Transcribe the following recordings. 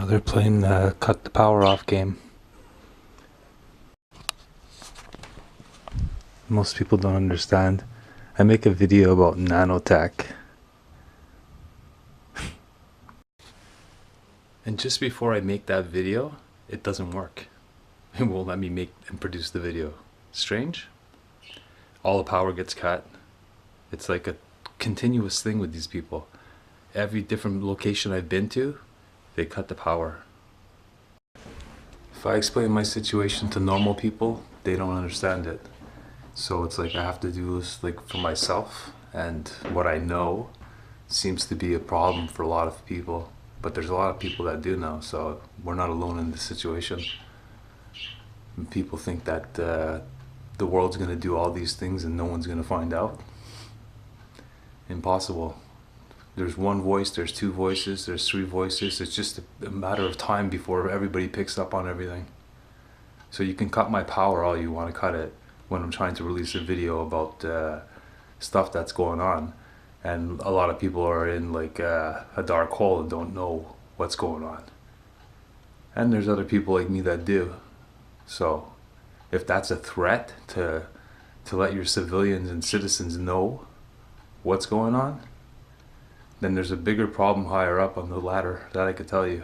they're playing the cut the power off game. Most people don't understand. I make a video about nanotech. And just before I make that video, it doesn't work. It won't let me make and produce the video. Strange? All the power gets cut. It's like a continuous thing with these people. Every different location I've been to, they cut the power. If I explain my situation to normal people, they don't understand it. So it's like I have to do this like for myself, and what I know seems to be a problem for a lot of people. But there's a lot of people that do know, so we're not alone in this situation. And people think that the world's going to do all these things and no one's going to find out. Impossible. There's one voice, there's two voices, there's three voices. It's just a matter of time before everybody picks up on everything. So you can cut my power all you want to cut it when I'm trying to release a video about stuff that's going on. And a lot of people are in like a dark hole and don't know what's going on. And there's other people like me that do. So if that's a threat to let your civilians and citizens know what's going on, then there's a bigger problem higher up on the ladder, that I could tell you.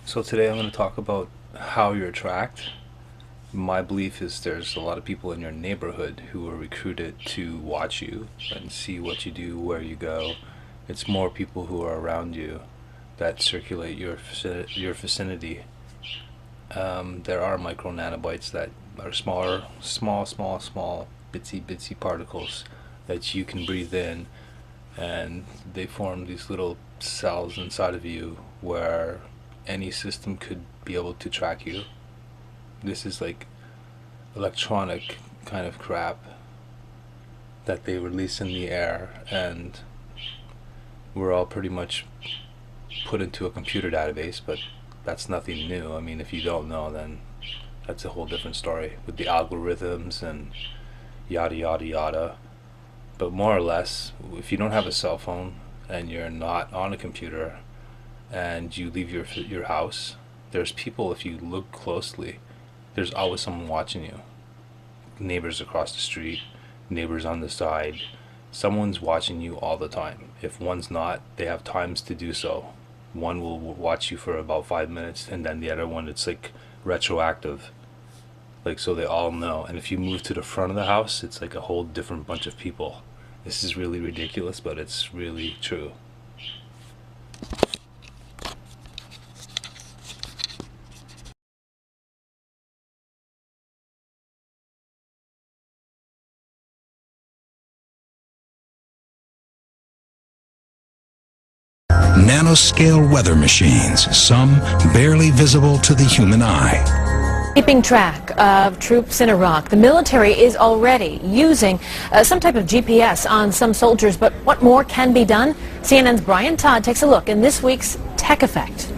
So today I'm going to talk about how you're tracked. My belief is there's a lot of people in your neighborhood who are recruited to watch you and see what you do, where you go. It's more people who are around you that circulate your vicinity. There are micro nanobites that are small, bitsy particles that you can breathe in, and they form these little cells inside of you where any system could be able to track you. This is like electronic kind of crap that they release in the air, and we're all pretty much put into a computer database, but that's nothing new. I mean, if you don't know, then that's a whole different story with the algorithms and yada yada yada. But more or less, if you don't have a cell phone and you're not on a computer and you leave your house, there's people, if you look closely, there's always someone watching you. Neighbors across the street, neighbors on the side. Someone's watching you all the time. If one's not, they have times to do so. One will watch you for about 5 minutes, and then the other one, it's like retroactive. Like, so they all know. And if you move to the front of the house, it's like a whole different bunch of people. This is really ridiculous, but it's really true. Nanoscale weather machines, some barely visible to the human eye. Keeping track of troops in Iraq, the military is already using some type of GPS on some soldiers, but what more can be done? CNN's Brian Todd takes a look in this week's Tech Effect.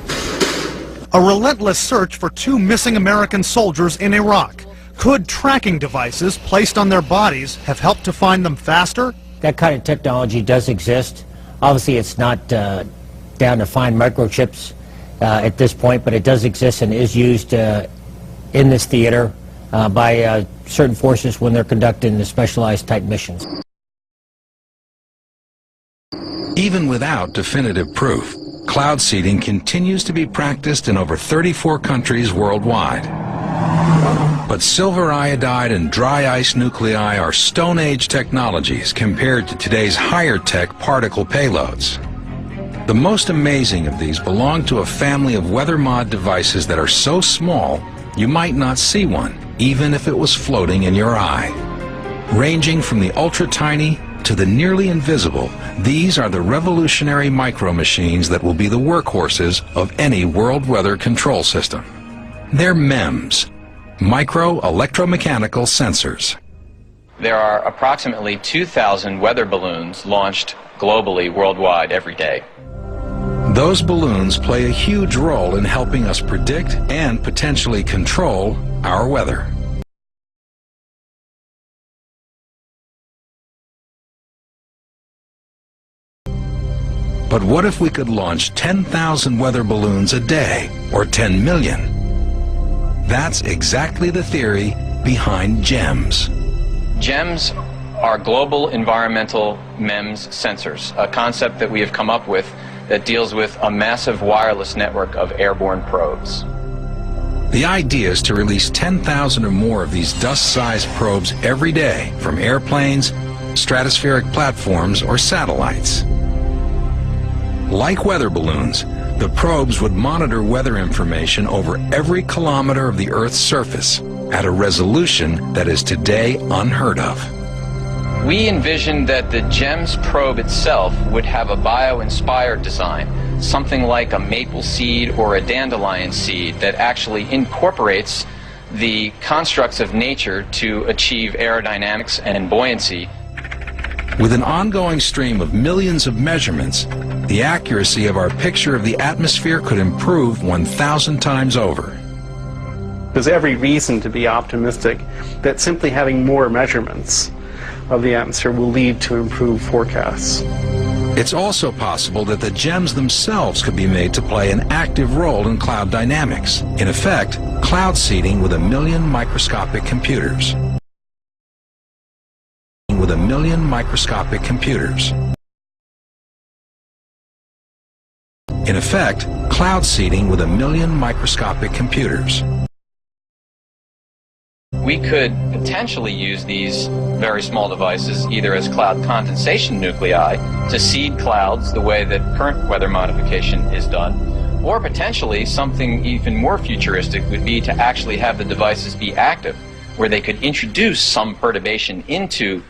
A relentless search for two missing American soldiers in Iraq. Could tracking devices placed on their bodies have helped to find them faster? That kind of technology does exist. Obviously, it's not down to fine microchips at this point, but it does exist and is used in this theater by certain forces when they're conducting the specialized type missions. Even without definitive proof, cloud seeding continues to be practiced in over 34 countries worldwide. But silver iodide and dry ice nuclei are Stone Age technologies compared to today's higher tech particle payloads. The most amazing of these belong to a family of weather mod devices that are so small you might not see one, even if it was floating in your eye. Ranging from the ultra-tiny to the nearly invisible, these are the revolutionary micro machines that will be the workhorses of any world weather control system. They're MEMS, micro electromechanical sensors. There are approximately 2,000 weather balloons launched globally, worldwide, every day. Those balloons play a huge role in helping us predict and potentially control our weather. But what if we could launch 10,000 weather balloons a day, or 10 million? That's exactly the theory behind GEMS. GEMS are global environmental MEMS sensors, a concept that we have come up with that deals with a massive wireless network of airborne probes. The idea is to release 10,000 or more of these dust-sized probes every day from airplanes, stratospheric platforms, or satellites. Like weather balloons, the probes would monitor weather information over every kilometer of the Earth's surface at a resolution that is today unheard of. We envisioned that the GEMS probe itself would have a bio-inspired design, something like a maple seed or a dandelion seed that actually incorporates the constructs of nature to achieve aerodynamics and buoyancy. With an ongoing stream of millions of measurements, the accuracy of our picture of the atmosphere could improve 1,000 times over. There's every reason to be optimistic that simply having more measurements of the atmosphere will lead to improved forecasts. It's also possible that the GEMS themselves could be made to play an active role in cloud dynamics. In effect, cloud seeding with 1 million microscopic computers. With 1 million microscopic computers. In effect, cloud seeding with 1 million microscopic computers. We could potentially use these very small devices either as cloud condensation nuclei to seed clouds the way that current weather modification is done, or potentially something even more futuristic would be to actually have the devices be active, where they could introduce some perturbation into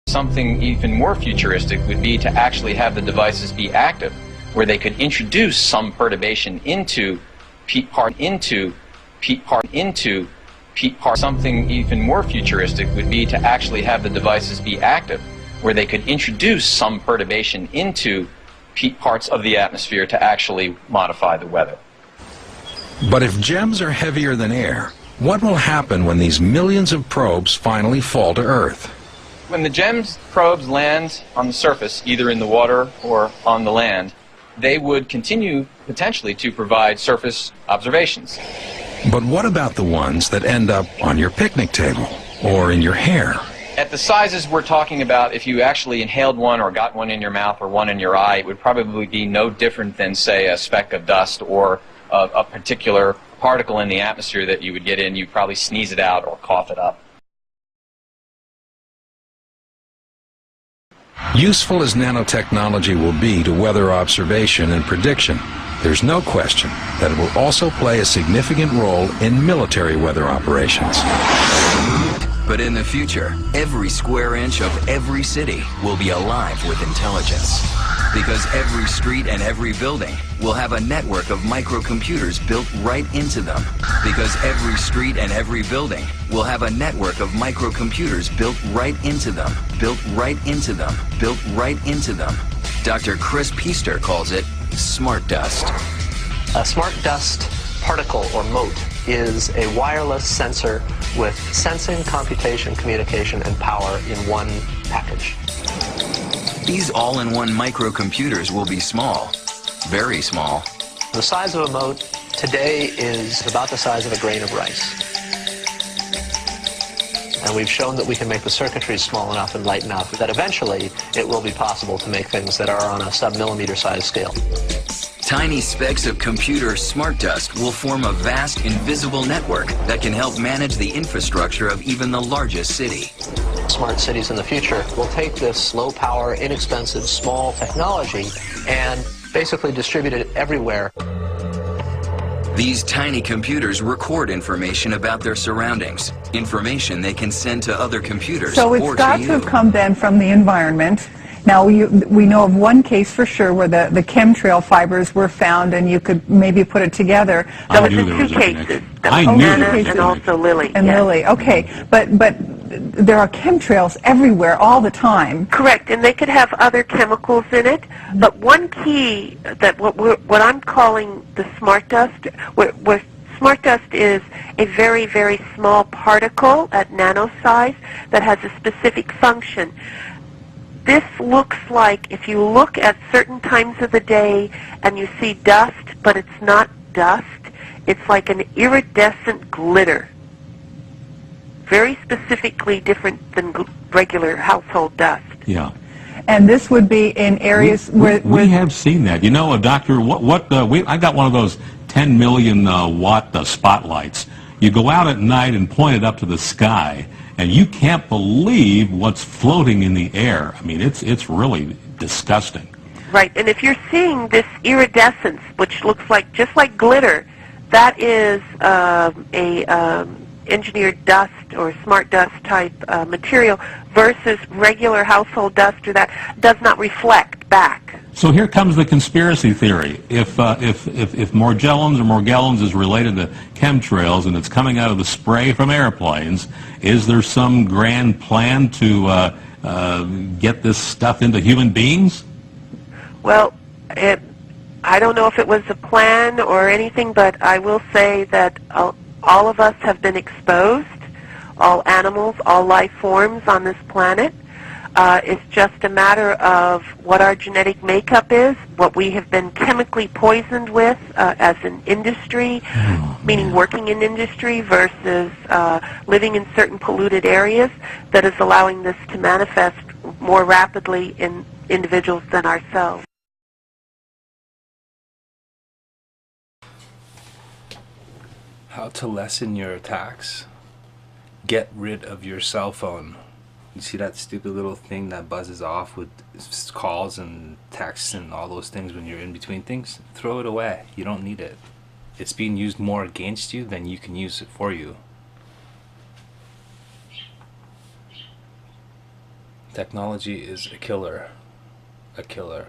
Something even more futuristic would be to actually have the devices be active, where they could introduce some perturbation into Something even more futuristic would be to actually have the devices be active, where they could introduce some perturbation into parts of the atmosphere to actually modify the weather. But if GEMS are heavier than air, what will happen when these millions of probes finally fall to Earth? When the GEMS probes land on the surface, either in the water or on the land, they would continue potentially to provide surface observations. But what about the ones that end up on your picnic table or in your hair? At the sizes we're talking about, if you actually inhaled one or got one in your mouth or one in your eye, it would probably be no different than, say, a speck of dust or a particular particle in the atmosphere that you would get in. You'd probably sneeze it out or cough it up. Useful as nanotechnology will be to weather observation and prediction, there's no question that it will also play a significant role in military weather operations. But in the future, every square inch of every city will be alive with intelligence. Because every street and every building will have a network of microcomputers built right into them. Because every street and every building will have a network of microcomputers built right into them. Built right into them. Built right into them. Dr. Chris Piester calls it smart dust. A smart dust particle or mote is a wireless sensor with sensing, computation, communication, and power in one package. These all-in-one microcomputers will be small, very small. The size of a mote today is about the size of a grain of rice. And we've shown that we can make the circuitry small enough and light enough that eventually it will be possible to make things that are on a sub-millimeter size scale. Tiny specks of computer smart dust will form a vast invisible network that can help manage the infrastructure of even the largest city. Smart cities in the future will take this low-power, inexpensive, small technology and basically distribute it everywhere. These tiny computers record information about their surroundings, information they can send to other computers So it's got to have come then from the environment. Now, we know of one case for sure where the chemtrail fibers were found, and you could maybe put it together. There was two cases. I knew there was and also Lily. And yes. Lily, okay. But there are chemtrails everywhere all the time. Correct, and they could have other chemicals in it. But one key that what I'm calling the smart dust, we're smart dust is a very, very small particle at nano size that has a specific function. This looks like, if you look at certain times of the day and you see dust, but it's not dust, it's like an iridescent glitter. Very specifically different than regular household dust. Yeah. And this would be in areas where we have seen that. You know, Doctor, I got one of those 10 million watt spotlights. You go out at night and point it up to the sky, and you can't believe what's floating in the air. I mean, it's really disgusting. Right, and if you're seeing this iridescence, which looks like just like glitter, that is engineered dust or smart dust type material versus regular household dust, or that does not reflect back. So here comes the conspiracy theory. If Morgellons or Morgellons is related to chemtrails and it's coming out of the spray from airplanes, is there some grand plan to get this stuff into human beings? Well, I don't know if it was a plan or anything, but I will say that all of us have been exposed, all animals, all life forms on this planet. It's just a matter of what our genetic makeup is, what we have been chemically poisoned with as an industry, meaning working in industry versus living in certain polluted areas, that is allowing this to manifest more rapidly in individuals than ourselves. How to lessen your attacks? Get rid of your cell phone. You see that stupid little thing that buzzes off with calls and texts and all those things when you're in between things? Throw it away. You don't need it. It's being used more against you than you can use it for you. Technology is a killer. A killer.